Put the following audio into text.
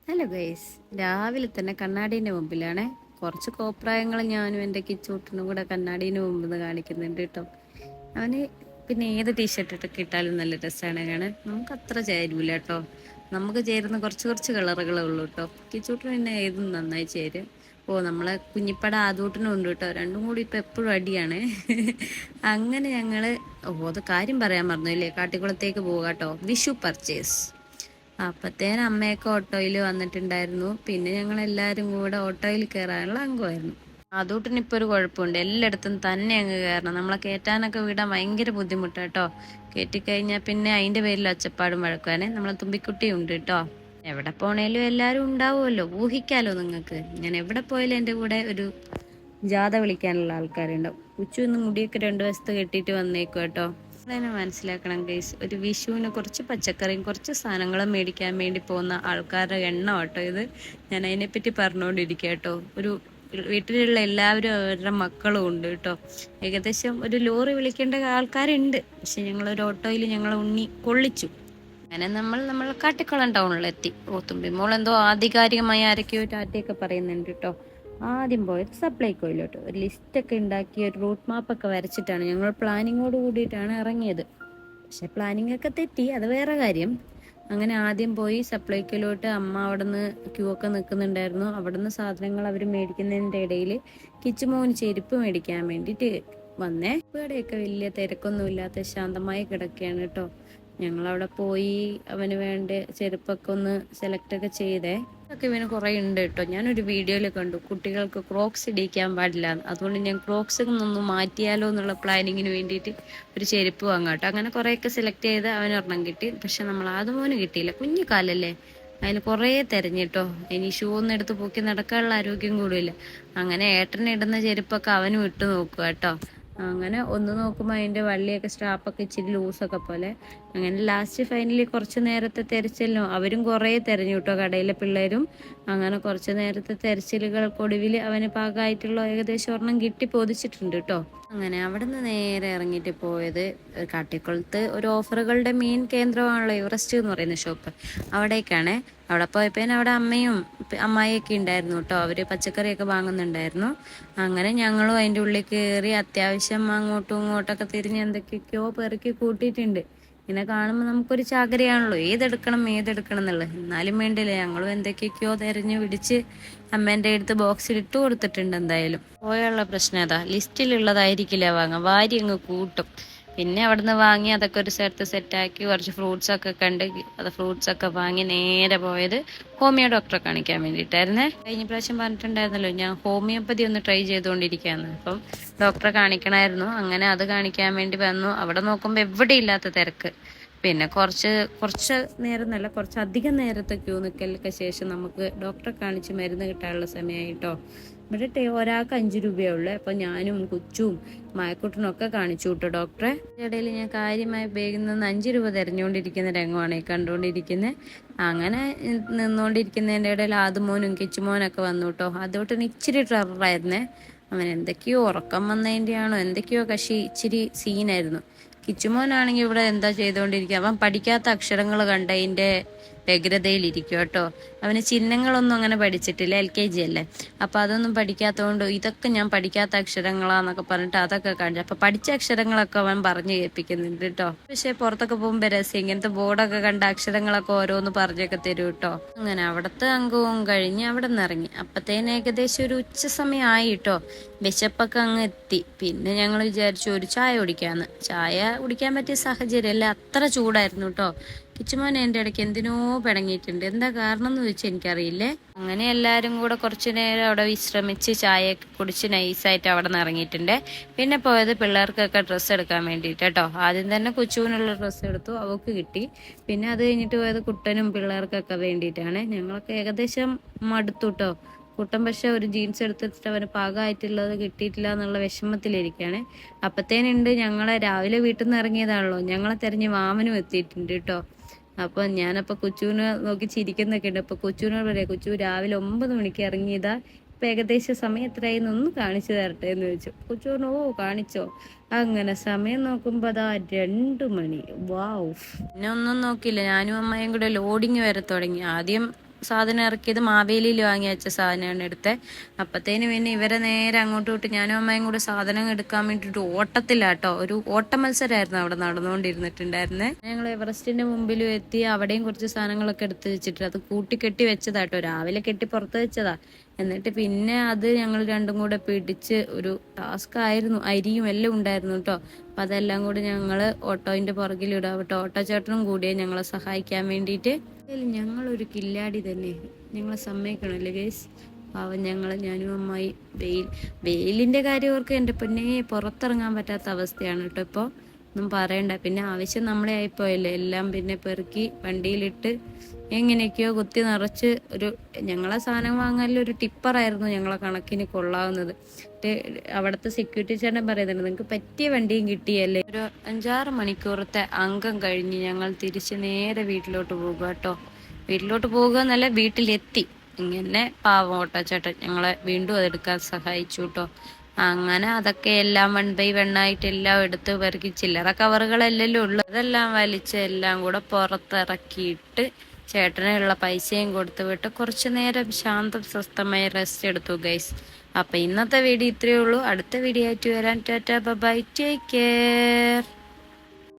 Hello guys, രാവിലെ തന്നെ കണ്ണാടീൻ്റെ മുമ്പിലാണ്. കുറച്ച് കോപ്രായങ്ങൾ ഞാനും എൻ്റെ കിച്ചൂട്ടനും കൂടെ കണ്ണാടീൻ്റെ മുമ്പിൽ നിന്ന് കാണിക്കുന്നുണ്ട് കേട്ടോ. അവന് പിന്നെ ഏത് ടീഷർട്ട് ഇട്ടൊക്കെ ഇട്ടാലും നല്ല രസമാണ് കാണാൻ. നമുക്ക് അത്ര ചേരൂല കേട്ടോ. നമുക്ക് ചേരുന്ന കുറച്ച് കുറച്ച് കളറുകളേ ഉള്ളൂ കേട്ടോ. കിച്ചൂട്ടന് പിന്നെ ഏതും നന്നായി ചേരും. നമ്മളെ കുഞ്ഞിപ്പട ആദൂട്ടനും ഉണ്ട് കേട്ടോ. രണ്ടും കൂടി ഇപ്പം എപ്പോഴും അടിയാണ്. അങ്ങനെ അത് കാര്യം പറയാൻ മറന്നില്ലേ, കാട്ടിക്കുളത്തേക്ക് പോകാം കേട്ടോ. വിഷു പർച്ചേസ്. അപ്പത്തേന് അമ്മയൊക്കെ ഓട്ടോയിൽ വന്നിട്ടുണ്ടായിരുന്നു. പിന്നെ ഞങ്ങൾ എല്ലാവരും കൂടെ ഓട്ടോയിൽ കയറാനുള്ള അംഗമായിരുന്നു. അതൂട്ടിന് ഇപ്പൊ ഒരു കുഴപ്പമുണ്ട്, എല്ലായിടത്തും തന്നെ അങ്ങ് കയറണം. നമ്മളെ കയറ്റാനൊക്കെ വിടാൻ ഭയങ്കര ബുദ്ധിമുട്ടാട്ടോ. കയറ്റിക്കഴിഞ്ഞാൽ പിന്നെ അതിന്റെ പേരിൽ ഒച്ചപ്പാടും വഴക്കുവാനെ. നമ്മളെ തുമ്പിക്കുട്ടി ഉണ്ട് കേട്ടോ. എവിടെ പോണേലും എല്ലാരും ഉണ്ടാവുമല്ലോ, ഊഹിക്കാലോ നിങ്ങൾക്ക്. ഞാൻ എവിടെ പോയാലും എൻ്റെ കൂടെ ഒരു ജാഥ വിളിക്കാനുള്ള ആൾക്കാരുണ്ടാവും. ഉച്ച ഇന്ന് മുടിയൊക്കെ 2 വശത്ത് കെട്ടിയിട്ട് വന്നേക്കും കേട്ടോ. തന്നെ മനസ്സിലാക്കണം ഗൈസ്, ഒരു വിഷുവിന് കുറച്ച് പച്ചക്കറിയും കുറച്ച് സാധനങ്ങളും മേടിക്കാൻ വേണ്ടി പോകുന്ന ആൾക്കാരുടെ എണ്ണം കേട്ടോ ഇത്. ഞാൻ അതിനെപ്പറ്റി പറഞ്ഞുകൊണ്ടിരിക്കുക കേട്ടോ. ഒരു വീട്ടിലുള്ള എല്ലാവരും അവരുടെ മക്കളും ഉണ്ട് കേട്ടോ. ഏകദേശം ഒരു ലോറി വിളിക്കേണ്ട ആൾക്കാരുണ്ട്. പക്ഷെ ഞങ്ങളൊരു ഓട്ടോയിൽ ഞങ്ങളെ ഉണ്ണി കൊള്ളിച്ചു. അങ്ങനെ നമ്മൾ കാട്ടിക്കുളം ടൗണിലെത്തി. തുമ്പിമോൾ എന്തോ ആധികാരികമായി ആരൊക്കെയോ ടാറ്റയൊക്കെ പറയുന്നുണ്ട് കേട്ടോ. ആദ്യം പോയത് സപ്ലൈകോയിലോട്ട്. ഒരു ലിസ്റ്റൊക്കെ ഉണ്ടാക്കി ഒരു റൂട്ട് മാപ്പൊക്കെ വരച്ചിട്ടാണ് ഞങ്ങൾ പ്ലാനിങ്ങോട് കൂടിയിട്ടാണ് ഇറങ്ങിയത്. പക്ഷെ പ്ലാനിങ് ഒക്കെ തെറ്റി, അത് വേറെ കാര്യം. അങ്ങനെ ആദ്യം പോയി സപ്ലൈകോയിലോട്ട്. അമ്മ അവിടെ നിന്ന് ക്യൂ ഒക്കെ നിൽക്കുന്നുണ്ടായിരുന്നു. അവിടെ നിന്ന് സാധനങ്ങൾ അവർ മേടിക്കുന്നതിൻ്റെ ഇടയിൽ കിച്ചുമോന് ചെരുപ്പ് മേടിക്കാൻ വേണ്ടിയിട്ട് വന്നേ. ഇവിടെയൊക്കെ വലിയ തിരക്കൊന്നും ഇല്ലാത്ത ശാന്തമായി കിടക്കുകയാണ് കേട്ടോ. ഞങ്ങളവിടെ പോയി അവന് വേണ്ട ചെരുപ്പൊക്കെ ഒന്ന് സെലക്ട് ഒക്കെ ചെയ്തേ. അതൊക്കെ ഇവന് കുറെ ഉണ്ട് കേട്ടോ. ഞാനൊരു വീഡിയോയിൽ കണ്ടു കുട്ടികൾക്ക് ക്രോക്സ് ഇടിക്കാൻ പാടില്ല. അതുകൊണ്ട് ഞാൻ ക്രോക്സ് ഒന്ന് മാറ്റിയാലോ എന്നുള്ള പ്ലാനിങ്ങിന് വേണ്ടിയിട്ട് ഒരു ചെരുപ്പ് വാങ്ങാട്ടോ. അങ്ങനെ കുറേയൊക്കെ സെലക്ട് ചെയ്ത് അവനൊരെണ്ണം കിട്ടി. പക്ഷെ നമ്മൾ ആദ്യമോന് കിട്ടിയില്ല, കുഞ്ഞു കാലല്ലേ. അതിന് കുറേ തെരഞ്ഞിട്ടോ. ഇനി ഷൂ ഒന്നും എടുത്ത് പൊക്കി നടക്കാനുള്ള ആരോഗ്യം കൂടില്ല. അങ്ങനെ ഏട്ടന് ഇടുന്ന ചെരുപ്പൊക്കെ അവനും ഇട്ട് നോക്കുക കേട്ടോ. അങ്ങനെ ഒന്ന് നോക്കുമ്പോൾ അതിൻ്റെ വള്ളിയൊക്കെ സ്ട്രാപ്പൊക്കെ ഇച്ചിരി ലൂസൊക്കെ പോലെ. അങ്ങനെ ലാസ്റ്റ് ഫൈനലി കുറച്ച് നേരത്തെ തെരച്ചിലോ അവരും കുറേ തെരഞ്ഞു കേട്ടോ, കടയിലെ പിള്ളേരും. അങ്ങനെ കുറച്ച് നേരത്തെ തെരച്ചിലുകൾക്കൊടുവിൽ അവന് പാകമായിട്ടുള്ള ഏകദേശം ഒരെണ്ണം കിട്ടി പൊതിച്ചിട്ടുണ്ട് കേട്ടോ. അങ്ങനെ അവിടെ നിന്ന് നേരെ ഇറങ്ങിയിട്ട് പോയത് കാട്ടിക്കുളത്ത് ഒരു ഓഫറുകളുടെ മെയിൻ കേന്ദ്രമാണല്ലോ എവറസ്റ്റ് എന്ന് പറയുന്ന ഷോപ്പ്. അവിടേക്കാണ്. അവിടെ പോയപ്പോൾ അവിടെ അമ്മയും അമ്മായിയൊക്കെ ഉണ്ടായിരുന്നു കേട്ടോ. അവർ പച്ചക്കറിയൊക്കെ വാങ്ങുന്നുണ്ടായിരുന്നു. അങ്ങനെ ഞങ്ങളും അതിൻ്റെ ഉള്ളിൽ കയറി അത്യാവശ്യം അങ്ങോട്ടും ഇങ്ങോട്ടൊക്കെ തിരിഞ്ഞ് എന്തൊക്കെയൊക്കെയോ പെറുക്കി കൂട്ടിയിട്ടുണ്ട്. ഇങ്ങനെ കാണുമ്പോൾ നമുക്കൊരു ചാകരയാണല്ലോ, ഏതെടുക്കണം എന്നുള്ളത്. എന്നാലും വേണ്ടില്ലേ, ഞങ്ങളും എന്തൊക്കെയൊക്കെയോ തിരഞ്ഞു പിടിച്ച് അമ്മേൻ്റെ അടുത്ത് ബോക്സിൽ ഇട്ട് കൊടുത്തിട്ടുണ്ട്. എന്തായാലും പോയുള്ള പ്രശ്നം ഏതാ, ലിസ്റ്റിലുള്ളതായിരിക്കില്ല വാങ്ങാം, വാരി അങ്ങ് കൂട്ടും. പിന്നെ അവിടുന്ന് വാങ്ങി അതൊക്കെ ഒരു സ്ഥലത്ത് സെറ്റാക്കി കുറച്ച് ഫ്രൂട്ട്സ് ഒക്കെ കണ്ട് അത് ഫ്രൂട്ട്സ് ഒക്കെ വാങ്ങി നേരെ പോയത് ഹോമിയോ ഡോക്ടറെ കാണിക്കാൻ വേണ്ടിയിട്ടായിരുന്നേ. കഴിഞ്ഞ പ്രാവശ്യം പറഞ്ഞിട്ടുണ്ടായിരുന്നല്ലോ ഞാൻ ഹോമിയോപ്പതി ഒന്ന് ട്രൈ ചെയ്തുകൊണ്ടിരിക്കുകയാണ്. അപ്പം ഡോക്ടറെ കാണിക്കണമായിരുന്നു. അങ്ങനെ അത് കാണിക്കാൻ വേണ്ടി വന്നു. അവിടെ നോക്കുമ്പോൾ എവിടെ ഇല്ലാത്ത തിരക്ക്. പിന്നെ കുറച്ച് നേരം നല്ല കുറച്ച് അധികം നേരത്തെ ക്യൂ നിൽക്കലൊക്കെ ശേഷം നമുക്ക് ഡോക്ടറെ കാണിച്ച് മരുന്ന് കിട്ടാനുള്ള സമയമായിട്ടോ. ഇവിടെ ഒരാൾക്ക് 5 രൂപയേ ഉള്ളൂ. അപ്പൊ ഞാനും കൊച്ചും മായക്കുട്ടനും ഒക്കെ കാണിച്ചു കേട്ടോ ഡോക്ടറെ. ഇടയിൽ ഞാൻ കാര്യമായി ഉപയോഗിക്കുന്ന 5 രൂപ തെരഞ്ഞുകൊണ്ടിരിക്കുന്ന രംഗമാണ് ഈ കണ്ടുകൊണ്ടിരിക്കുന്നത്. അങ്ങനെ നിന്നുകൊണ്ടിരിക്കുന്നതിൻ്റെ ഇടയിൽ ആദ്യമോനും കിച്ചുമോനൊക്കെ വന്നു കേട്ടോ. അതോട്ട് ഇച്ചിരി ട്രവറായിരുന്നേ. അവൻ എന്തൊക്കെയോ ഉറക്കം വന്നതിൻ്റെ ആണോ എന്തൊക്കെയോ ഇച്ചിരി സീനായിരുന്നു. കിച്ചുമോനാണെങ്കിൽ ഇവിടെ എന്താ ചെയ്തുകൊണ്ടിരിക്കുക, അവൻ പഠിക്കാത്ത അക്ഷരങ്ങൾ കണ്ടതിൻ്റെ വ്യഗ്രതയിലിരിക്കും കേട്ടോ. അവന് ചിഹ്നങ്ങളൊന്നും അങ്ങനെ പഠിച്ചിട്ടില്ല, LKG അല്ലേ. അപ്പം അതൊന്നും പഠിക്കാത്തതുകൊണ്ട് ഇതൊക്കെ ഞാൻ പഠിക്കാത്ത അക്ഷരങ്ങളാന്നൊക്കെ പറഞ്ഞിട്ട് അതൊക്കെ കാണിച്ചു. അപ്പം പഠിച്ച അക്ഷരങ്ങളൊക്കെ അവൻ പറഞ്ഞു കേൾപ്പിക്കുന്നുണ്ട് കേട്ടോ. പക്ഷെ പുറത്തൊക്കെ പോകുമ്പോൾ രസം ഇങ്ങനത്തെ ബോർഡൊക്കെ കണ്ട അക്ഷരങ്ങളൊക്കെ ഓരോന്ന് പറഞ്ഞൊക്കെ തരും കേട്ടോ. അങ്ങനെ അവിടുത്തെ അംഗവും കഴിഞ്ഞ് അവിടെ നിന്ന് ഇറങ്ങി. അപ്പത്തേന് ഏകദേശം ഒരു ഉച്ച സമയമായി കേട്ടോ. വിശപ്പൊക്കെ അങ്ങ് എത്തി. പിന്നെ ഞങ്ങൾ വിചാരിച്ചു ഒരു ചായ കുടിക്കാന്ന്. ചായ കുടിക്കാൻ പറ്റിയ സാഹചര്യമല്ല, അത്ര ചൂടായിരുന്നു കേട്ടോ. കിച്ചുമോൻ എൻ്റെ ഇടയ്ക്ക് എന്തിനോ പിണങ്ങിയിട്ടുണ്ട്. എന്താ കാരണം എന്ന് ചോദിച്ചാൽ എനിക്കറിയില്ലേ. അങ്ങനെ എല്ലാവരും കൂടെ കുറച്ചു നേരം അവിടെ വിശ്രമിച്ച് ചായയൊക്കെ കുടിച്ച് നൈസായിട്ട് അവിടെ നിന്ന് ഇറങ്ങിയിട്ടുണ്ട്. പിന്നെ പോയത് പിള്ളേർക്കൊക്കെ ഡ്രസ്സ് എടുക്കാൻ വേണ്ടിയിട്ട് കേട്ടോ. ആദ്യം തന്നെ കൊച്ചുവിനുള്ള ഡ്രസ്സ് എടുത്തു, അവൾക്ക് കിട്ടി. പിന്നെ അത് കഴിഞ്ഞിട്ട് പോയത് കുട്ടനും പിള്ളേർക്കൊക്കെ വേണ്ടിയിട്ടാണ്. ഞങ്ങളൊക്കെ ഏകദേശം മടുത്തു കേട്ടോ. കുട്ടൻ പക്ഷെ ഒരു ജീൻസ് എടുത്തിട്ട് അവന് പാകമായിട്ടുള്ളത് കിട്ടിയിട്ടില്ല എന്നുള്ള വിഷമത്തിലിരിക്കുകയാണ്. അപ്പത്തേനുണ്ട് ഞങ്ങളെ രാവിലെ വീട്ടിൽ നിന്ന് ഇറങ്ങിയതാണല്ലോ, ഞങ്ങളെ തെരഞ്ഞ് വാമനും എത്തിയിട്ടുണ്ട് കേട്ടോ. അപ്പൊ ഞാനപ്പോ കൊച്ചുവിനെ നോക്കി ചിരിക്കുന്നൊക്കെ ഉണ്ട്. അപ്പൊ കൊച്ചുവിനോട് പറയാം, കൊച്ചു രാവിലെ 9 മണിക്ക് ഇറങ്ങിയതാ, ഇപ്പൊ ഏകദേശം സമയം എത്രയായിരുന്നു ഒന്ന് കാണിച്ചു തരട്ടെ എന്ന് ചോദിച്ചു. കൊച്ചു പറഞ്ഞു ഓ കാണിച്ചോ. അങ്ങനെ സമയം നോക്കുമ്പോ അതാ 2 മണി. വാവ്. പിന്നെ ഒന്നും നോക്കിയില്ല, ഞാനും അമ്മയും കൂടെ ലോഡിങ് വരെ തുടങ്ങി. ആദ്യം സാധനം ഇറക്കിയത് മാവേലിയിൽ വാങ്ങി വെച്ച സാധനമാണ് എടുത്തത്. അപ്പത്തേന് പിന്നെ ഇവരെ നേരെ അങ്ങോട്ട് വിട്ട് ഞാനും അമ്മയും കൂടെ സാധനം എടുക്കാൻ വേണ്ടിയിട്ട് ഓട്ടത്തിലാട്ടോ. ഒരു ഓട്ട മത്സരമായിരുന്നു അവിടെ നടന്നുകൊണ്ടിരുന്നിട്ടുണ്ടായിരുന്നേ. ഞങ്ങൾ എവറസ്റ്റിന്റെ മുമ്പിലും എത്തി. അവിടെയും കുറച്ച് സാധനങ്ങളൊക്കെ എടുത്ത് വെച്ചിട്ട് അത് കൂട്ടിക്കെട്ടി വെച്ചതാട്ടോ. രാവിലെ കെട്ടി പുറത്ത് വെച്ചതാ. എന്നിട്ട് പിന്നെ അത് ഞങ്ങൾ രണ്ടും കൂടെ പിടിച്ച് ഒരു ടാസ്ക് ആയിരുന്നു. അരിയും എല്ലാം ഉണ്ടായിരുന്നു കേട്ടോ. അപ്പം അതെല്ലാം കൂടി ഞങ്ങൾ ഓട്ടോൻ്റെ പുറകിലിടാം കേട്ടോ. ഓട്ടോ ചേട്ടനും കൂടിയേ ഞങ്ങളെ സഹായിക്കാൻ വേണ്ടിയിട്ട്. ഞങ്ങളൊരു കില്ലാടി തന്നെ, ഞങ്ങളെ സമ്മതിക്കണമല്ലേ ഗൈസ്. പാവം ഞാനും അമ്മായി വെയിലിൻ്റെ കാര്യം ഓർക്ക് എൻ്റെ പൊന്നെ പുറത്തിറങ്ങാൻ പറ്റാത്ത അവസ്ഥയാണ് കേട്ടോ ഇപ്പോൾ. ഒന്നും പറയണ്ട. പിന്നെ ആവശ്യം നമ്മളെ ആയിപ്പോയല്ലേ. എല്ലാം പിന്നെ പെറുക്കി വണ്ടിയിലിട്ട് എങ്ങനെയൊക്കെയോ കുത്തി നിറച്ച് ഞങ്ങളെ സാധനം വാങ്ങാനുള്ള ഒരു ടിപ്പറായിരുന്നു ഞങ്ങളെ കണക്കിന് കൊള്ളാവുന്നത്. അവിടുത്തെ സെക്യൂരിറ്റി ചേട്ടൻ പറയുന്നുണ്ട് നിങ്ങൾക്ക് പറ്റിയ വണ്ടിയും കിട്ടിയല്ലേ. ഒരു 5-6 മണിക്കൂറത്തെ അംഗം കഴിഞ്ഞ് ഞങ്ങൾ തിരിച്ച് നേരെ വീട്ടിലോട്ട് പോകുക കേട്ടോ. വീട്ടിലോട്ട് പോകുക എന്നല്ല, വീട്ടിലെത്തി. ഇങ്ങനെ പാവം ഓട്ടോ ചേട്ടൻ ഞങ്ങളെ വീണ്ടും അതെടുക്കാൻ സഹായിച്ചു കേട്ടോ. അങ്ങനെ അതൊക്കെ എല്ലാം 1 by 1 ആയിട്ട് എല്ലാം എടുത്ത് പെറുക്കി ചില്ലറ കവറുകളല്ലല്ലോ ഉള്ളു. അതെല്ലാം വലിച്ച് എല്ലാം കൂടെ പുറത്തിറക്കിയിട്ട് ചേട്ടനുള്ള പൈസയും കൊടുത്തു വിട്ട് കുറച്ചു നേരം ശാന്തം സ്വസ്ഥമായി റെസ്റ്റ് എടുത്തു ഗൈസ്. അപ്പൊ ഇന്നത്തെ വീഡിയോ ഇത്രയേ ഉള്ളൂ. അടുത്ത വീഡിയോ ആയിട്ട് വരാൻ. Tata bye, take care.